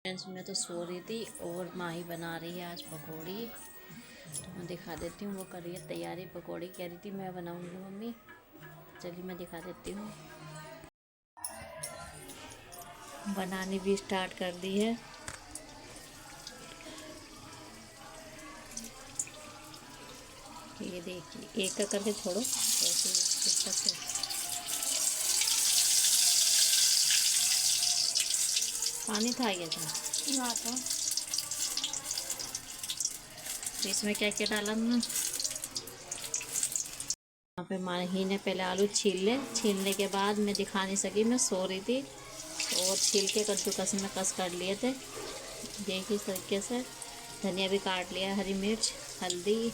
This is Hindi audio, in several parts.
फ्रेंड्स, मैं तो सो रही थी और माँ ही बना रही है आज पकौड़ी। तो मैं दिखा देती हूँ, वो कर रही है तैयारी। पकौड़ी कह रही थी मैं बनाऊँगी मम्मी। चलिए मैं दिखा देती हूँ। बनानी भी स्टार्ट कर दी है। ये देखिए, एक का करके छोड़ो ऐसे से। पानी था ये था। तो इसमें क्या क्या डाला हमने? यहाँ पे माँ ही ने पहले आलू छील ले। छीलने के बाद मैं दिखा नहीं सकी, मैं सो रही थी। और छील के कद्दूकस में कस कर लिए थे। देखिए इस तरीके से। धनिया भी काट लिया, हरी मिर्च, हल्दी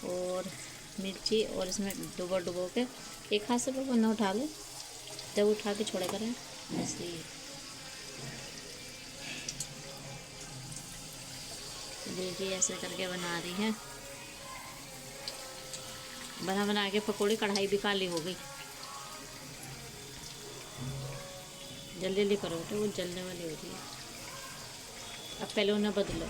और मिर्ची, और इसमें डुबो डुबो के एक हाथ से न उठा लो, जब उठा के छोड़े करें ऐसे ही। देखिए ऐसे करके बना रही है। बना बना के पकौड़ी। कढ़ाई भी काली हो गई। जल्दी जल्दी करो तो वो जलने वाली हो रही है। अब पहले उन्हें बदलो।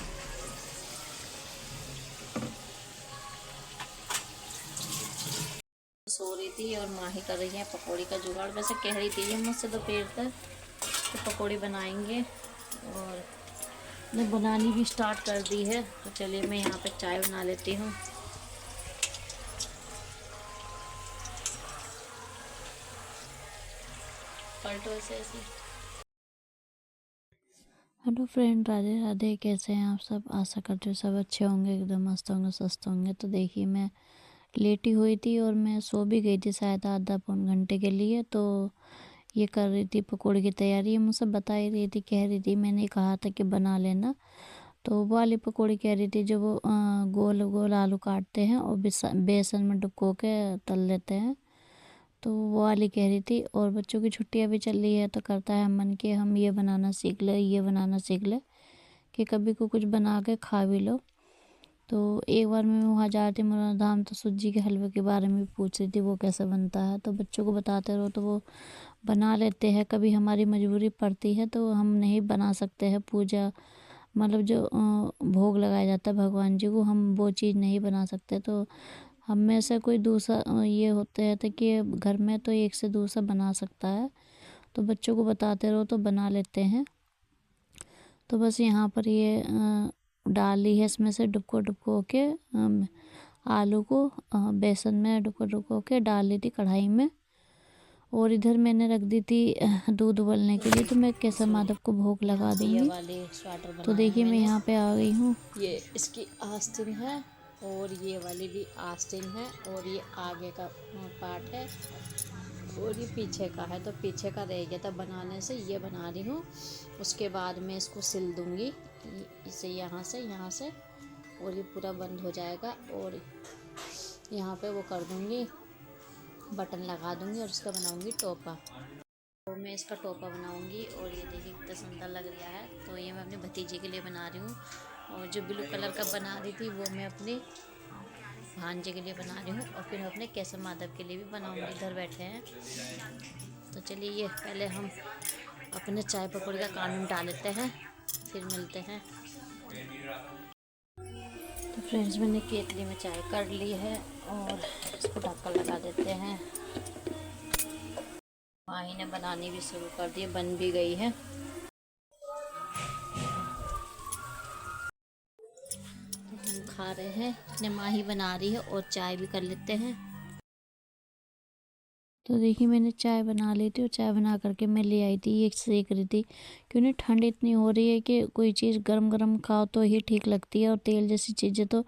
सो रही थी और माँ ही कर रही है पकौड़ी का जुगाड़। वैसे कह रही थी ये मुझसे दोपहर तक तो पकौड़ी बनाएंगे, और मैं बनानी भी स्टार्ट कर दी है। तो चलिए मैं यहाँ पे चाय बना लेती हूँ। पलटो ऐसे ऐसे। Hello friend, Radhe Radhe. कैसे हैं आप सब? आशा करती हूँ सब अच्छे होंगे, एकदम मस्त होंगे, स्वस्थ होंगे। तो देखिए मैं लेटी हुई थी और मैं सो भी गई थी शायद आधा पौन घंटे के लिए। तो ये कर रही थी पकौड़ी की तैयारी। ये मुझसे बता ही रही थी, कह रही थी मैंने कहा था कि बना लेना। तो वो वाली पकौड़ी कह रही थी जो वो गोल गोल आलू काटते हैं और बेसन में डुबो के तल लेते हैं। तो वो वाली कह रही थी। और बच्चों की छुट्टियां भी चल रही है तो करता है मन कि हम ये बनाना सीख ले, ये बनाना सीख ले, कि कभी को कुछ बना के खा भी लो। तो एक बार मैं वहाँ जा रही थी मुरादाबाद धाम, तो सूजी के हलवे के बारे में पूछ रही थी वो कैसे बनता है। तो बच्चों को बताते रहो तो वो बना लेते हैं। कभी हमारी मजबूरी पड़ती है तो हम नहीं बना सकते हैं। पूजा मतलब जो भोग लगाया जाता है भगवान जी को, हम वो चीज़ नहीं बना सकते। तो हम में से कोई दूसरा ये होते हैं तो कि घर में तो एक से दूसरा बना सकता है। तो बच्चों को बताते रहो तो बना लेते हैं। तो बस यहाँ पर ये डाली है, इसमें से डुबको डुबको के आलू को बेसन में डुबको डुबको के डाल ली थी कढ़ाई में। और इधर मैंने रख दी थी दूध उबलने के लिए। तो मैं केसर माधव को भोग लगा दूंगी। तो देखिए मैं यहाँ पे आ गई हूँ। ये इसकी आस्तीन है और ये वाली भी आस्तीन है, और ये आगे का पार्ट है और ये पीछे का है। तो पीछे का रह गया था बनाने से, ये बना रही हूँ। उसके बाद मैं इसको सिल दूँगी इसे यहाँ से, और ये पूरा बंद हो जाएगा। और यहाँ पे वो कर दूँगी, बटन लगा दूँगी और इसका बनाऊँगी टोपा। तो मैं इसका टोपा बनाऊँगी। और ये देखिए कितना सुंदर लग रहा है। तो ये मैं अपने भतीजे के लिए बना रही हूँ, और जो ब्लू कलर का बना रही थी वो मैं अपने भांजे के लिए बना रही हूँ, और फिर अपने केसर माधव के लिए भी बनाऊँगी। इधर बैठे हैं। तो चलिए ये पहले हम अपने चाय पकौड़ी का काम निपटा लेते हैं, फिर मिलते हैं। तो फ्रेंड्स, मैंने केतली में चाय कर ली है और इसको ढक्कन लगा देते हैं। माही ने बनानी भी शुरू कर दी, बन भी गई है। तो हम खा रहे हैं, अपने माही बना रही है और चाय भी कर लेते हैं। तो देखिए मैंने चाय बना ली थी और चाय बना करके मैं ले आई थी। ये सेक रही थी क्योंकि ठंड इतनी हो रही है कि कोई चीज़ गरम गरम खाओ तो ही ठीक लगती है, और तेल जैसी चीज़ें तो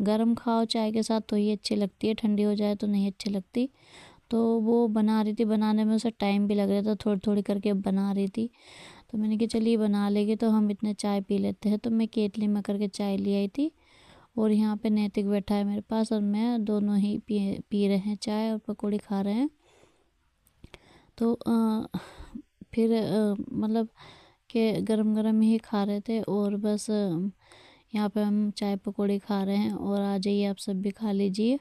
गरम खाओ चाय के साथ तो ही अच्छी लगती है, ठंडी हो जाए तो नहीं अच्छी लगती। तो वो बना रही थी, बनाने में उसे टाइम भी लग रहा था, थोड़ी थोड़ी करके बना रही थी। तो मैंने कहा चलिए बना लेगी तो हम इतने चाय पी लेते हैं। तो मैं केतली में करके चाय ले आई थी, और यहाँ पे नैतिक बैठा है मेरे पास, और मैं दोनों ही पी रहे हैं चाय और पकौड़ी खा रहे हैं। तो फिर मतलब कि गरम गरम ही खा रहे थे, और बस यहाँ पे हम चाय पकौड़ी खा रहे हैं। और आ जाइए आप सब भी खा लीजिए।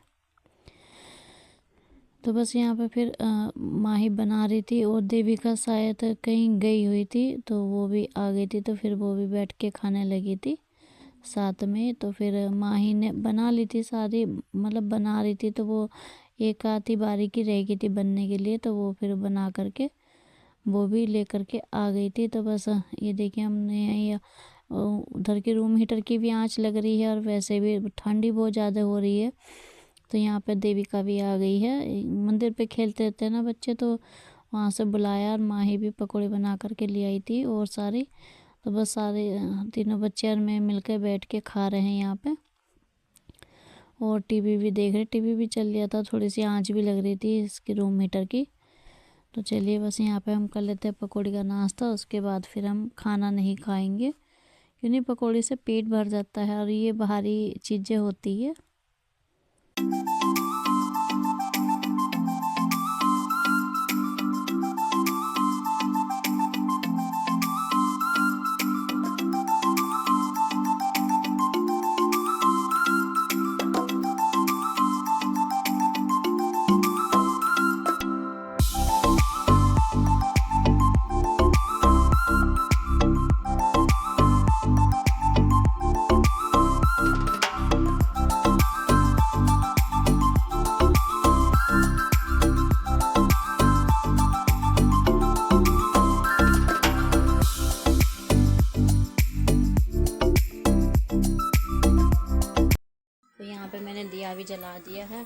तो बस यहाँ पे फिर माही बना रही थी और देविका शायद कहीं गई हुई थी तो वो भी आ गई थी, तो फिर वो भी बैठ के खाने लगी थी साथ में। तो फिर माही ने बना ली थी सारी, मतलब बना रही थी, तो वो एक आधी बारी की रह गई थी बनने के लिए, तो वो फिर बना करके वो भी लेकर के आ गई थी। तो बस ये देखिए हमने ये उधर के रूम हीटर की भी आंच लग रही है और वैसे भी ठंडी बहुत ज़्यादा हो रही है। तो यहाँ पे देविका भी आ गई है, मंदिर पे खेलते रहते हैं ना बच्चे, तो वहाँ से बुलाया और माही भी पकौड़े बना करके ले आई थी और सारी। तो बस सारे तीनों बच्चे और मैं मिलकर बैठ के खा रहे हैं यहाँ पे, और टीवी भी देख रहे। टीवी भी चल रहा था, थोड़ी सी आंच भी लग रही थी इसकी रूम हीटर की। तो चलिए बस यहाँ पे हम कर लेते हैं पकौड़ी का नाश्ता, उसके बाद फिर हम खाना नहीं खाएंगे, क्योंकि पकौड़ी से पेट भर जाता है और ये बाहरी चीज़ें होती है। तो यहाँ पे मैंने दिया भी जला दिया है,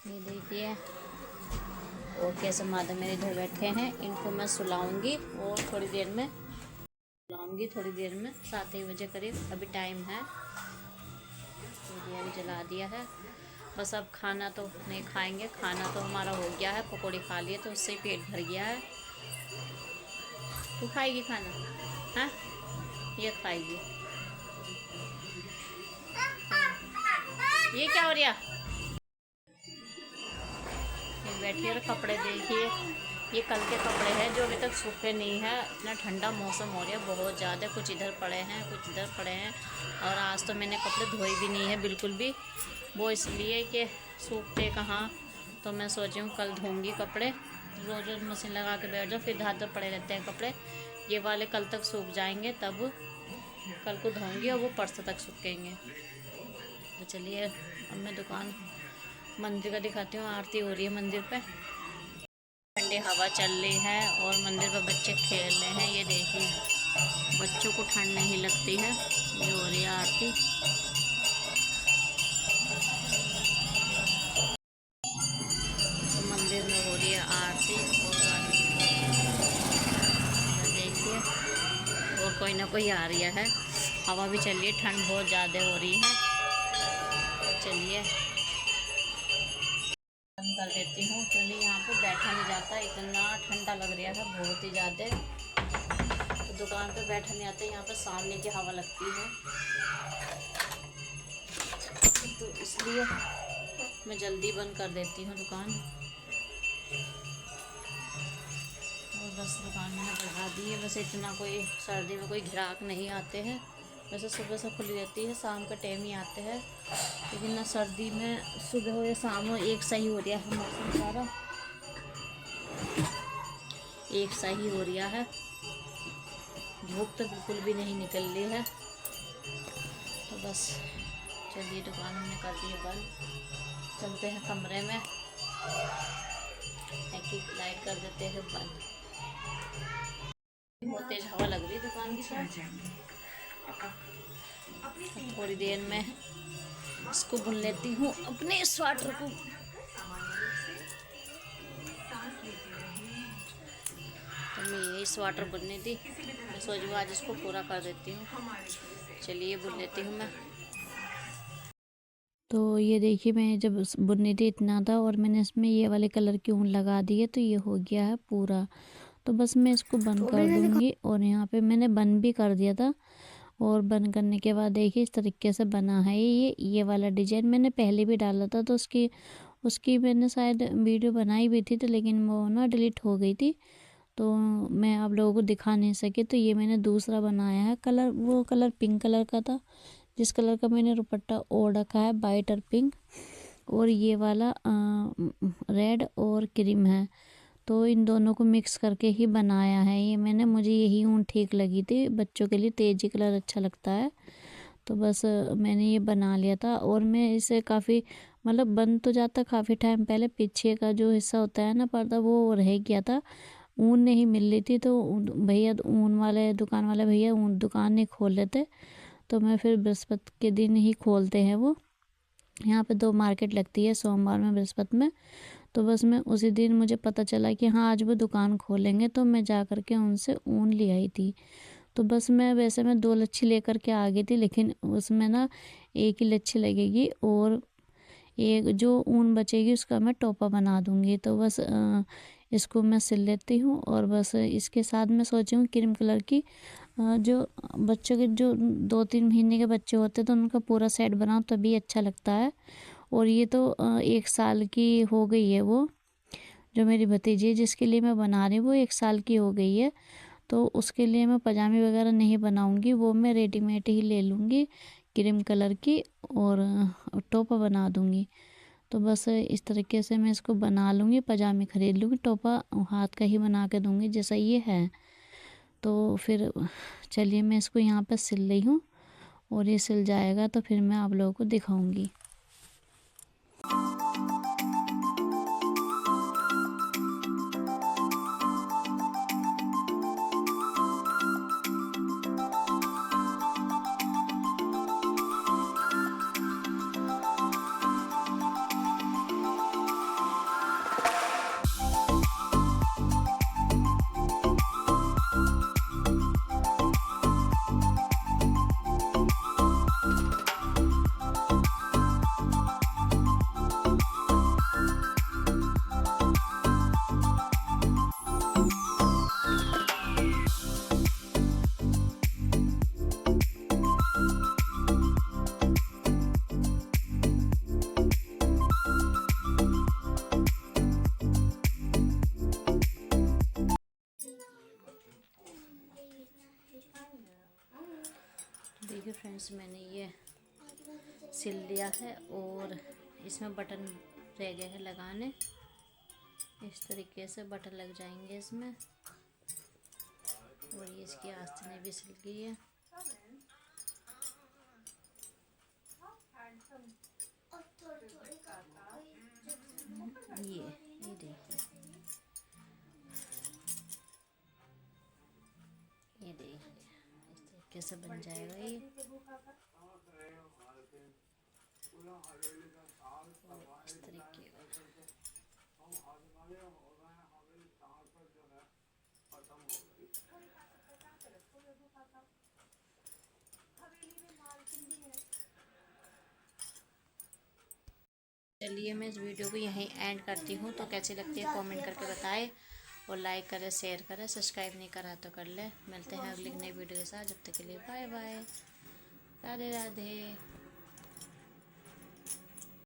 ये देखिए। और कैसे माता मेरे इधर बैठे हैं, इनको मैं सुलाऊंगी और थोड़ी देर में सुलाऊंगी, थोड़ी देर में 7 बजे करीब, अभी टाइम है। तो दिया भी जला दिया है। बस अब खाना तो नहीं खाएंगे, खाना तो हमारा हो गया है, पकौड़ी खा लिए तो उससे ही पेट भर गया है। तू खाएगी खाना? हाँ, ये खाएगी। ये क्या हो रहा? ये बैठिए और कपड़े देखिए, ये कल के कपड़े हैं जो अभी तक सूखे नहीं है। इतना ठंडा मौसम हो रहा है बहुत ज़्यादा, कुछ इधर पड़े हैं कुछ इधर पड़े हैं। और आज तो मैंने कपड़े धोए भी नहीं है बिल्कुल भी, वो इसलिए कि सूखते कहाँ। तो मैं सोची हूँ कल धोऊंगी कपड़े, रोज़ रोज़ मशीन लगा के बैठ जाओ, फिर धार पड़े रहते हैं कपड़े। ये वाले कल तक सूख जाएंगे, तब कल को धोऊंगी और वो परसों तक सूखेंगे। तो चलिए अब मैं दुकान मंदिर का दिखाती हूँ। आरती हो रही है मंदिर पे, ठंडी हवा चल रही है और मंदिर पे बच्चे खेल रहे हैं। ये देखिए बच्चों को ठंड नहीं लगती है। ये हो रही है आरती। तो मंदिर में हो रही है आरती और देखिए, और कोई ना कोई आ रही है। हवा भी चल रही है, ठंड बहुत ज़्यादा हो रही है। चलिए बंद कर देती हूँ, क्योंकि यहाँ पे बैठा नहीं जाता, इतना ठंडा लग रहा है बहुत ही ज़्यादा। तो दुकान पे बैठा नहीं आता, यहाँ पे सामने की हवा लगती है, तो इसलिए मैं जल्दी बंद कर देती हूँ दुकान। और बस दुकान मैंने बढ़ा दी है। वैसे इतना कोई सर्दी में कोई ग्राहक नहीं आते हैं, वैसे सुबह से खुली रहती है, शाम का टाइम ही आते हैं। लेकिन ना सर्दी में सुबह हो या शाम हो एक सही हो रहा है मौसम, सारा एक सही हो रहा है। धूप तो बिल्कुल भी नहीं निकल रही है। तो बस चलिए दुकान हमने कर दी है बंद, चलते हैं कमरे में, एक लाइट कर देते हैं बंद। बहुत तेज हवा लग रही है दुकान की तरफ। थोड़ी देर में इसको बुन लेती हूँ अपने स्वेटर को। तो मैं यही स्वेटर बुननी थी, मैं सोचूँ आज इसको पूरा कर देती हूँ। चलिए बुन लेती हूँ मैं। तो ये देखिए मैं जब बुननी थी इतना था और मैंने इसमें ये वाले कलर की ऊन लगा दी है, तो ये हो गया है पूरा। तो बस मैं इसको बंद कर दूँगी। और यहाँ पे मैंने बंद भी कर दिया था, और बंद करने के बाद देखिए इस तरीके से बना है। ये वाला डिजाइन मैंने पहले भी डाला था, तो उसकी मैंने शायद वीडियो बनाई भी थी, तो लेकिन वो ना डिलीट हो गई थी, तो मैं आप लोगों को दिखा नहीं सकी। तो ये मैंने दूसरा बनाया है। कलर वो कलर पिंक कलर का था, जिस कलर का मैंने दुपट्टा ओढ़ रखा है, वाइट और पिंक। और ये वाला रेड और क्रीम है, तो इन दोनों को मिक्स करके ही बनाया है ये मैंने। मुझे यही ऊन ठीक लगी थी, बच्चों के लिए तेजी कलर अच्छा लगता है, तो बस मैंने ये बना लिया था। और मैं इसे काफ़ी मतलब बन तो जाता काफ़ी टाइम पहले, पीछे का जो हिस्सा होता है ना पर्दा, वो रह गया था, ऊन नहीं मिल रही थी, तो भैया ऊन वाले दुकान वाले भैया ऊन दुकान नहीं खोल लेते, तो मैं फिर बृहस्पति के दिन ही खोलते हैं वो। यहाँ पे 2 मार्केट लगती है, सोमवार में बृहस्पति में, तो बस मैं उसी दिन मुझे पता चला कि हाँ आज वो दुकान खोलेंगे, तो मैं जा कर के उनसे ऊन ले आई थी। तो बस मैं 2 लच्छी लेकर के आ गई थी, लेकिन उसमें ना एक ही लच्छी लगेगी और एक जो ऊन बचेगी उसका मैं टोपा बना दूँगी। तो बस इसको मैं सिल लेती हूँ, और बस इसके साथ मैं सोची हूँ क्रीम कलर की जो बच्चों के जो 2-3 महीने के बच्चे होते हैं तो उनका पूरा सेट बनाओ तभी अच्छा लगता है। और ये तो 1 साल की हो गई है, वो जो मेरी भतीजी है जिसके लिए मैं बना रही हूँ वो 1 साल की हो गई है, तो उसके लिए मैं पजामे वगैरह नहीं बनाऊँगी, वो मैं रेडीमेड ही ले लूँगी क्रीम कलर की, और टोपा बना दूँगी। तो बस इस तरीके से मैं इसको बना लूँगी, पजामे ख़रीद लूँगी, टोपा हाथ का ही बना के दूँगी जैसा ये है। तो फिर चलिए मैं इसको यहाँ पे सिल रही हूँ, और ये सिल जाएगा तो फिर मैं आप लोगों को दिखाऊँगी। देखिए फ्रेंड्स, मैंने ये सिल लिया है, और इसमें बटन रह गए हैं लगाने, इस तरीके से बटन लग जाएंगे इसमें, और ये इसकी आस्तीनें भी सिल गई है। ये देखिए इस तरीके से बन जाएगा ये। इस तरीके का चलिए मैं इस वीडियो को यहीं एंड करती हूँ। तो कैसी लगती है कमेंट करके बताएं, और लाइक करें, शेयर करें, सब्सक्राइब नहीं करा तो कर ले। मिलते हैं अगली नई वीडियो के साथ, जब तक के लिए बाय बाय, राधे राधे।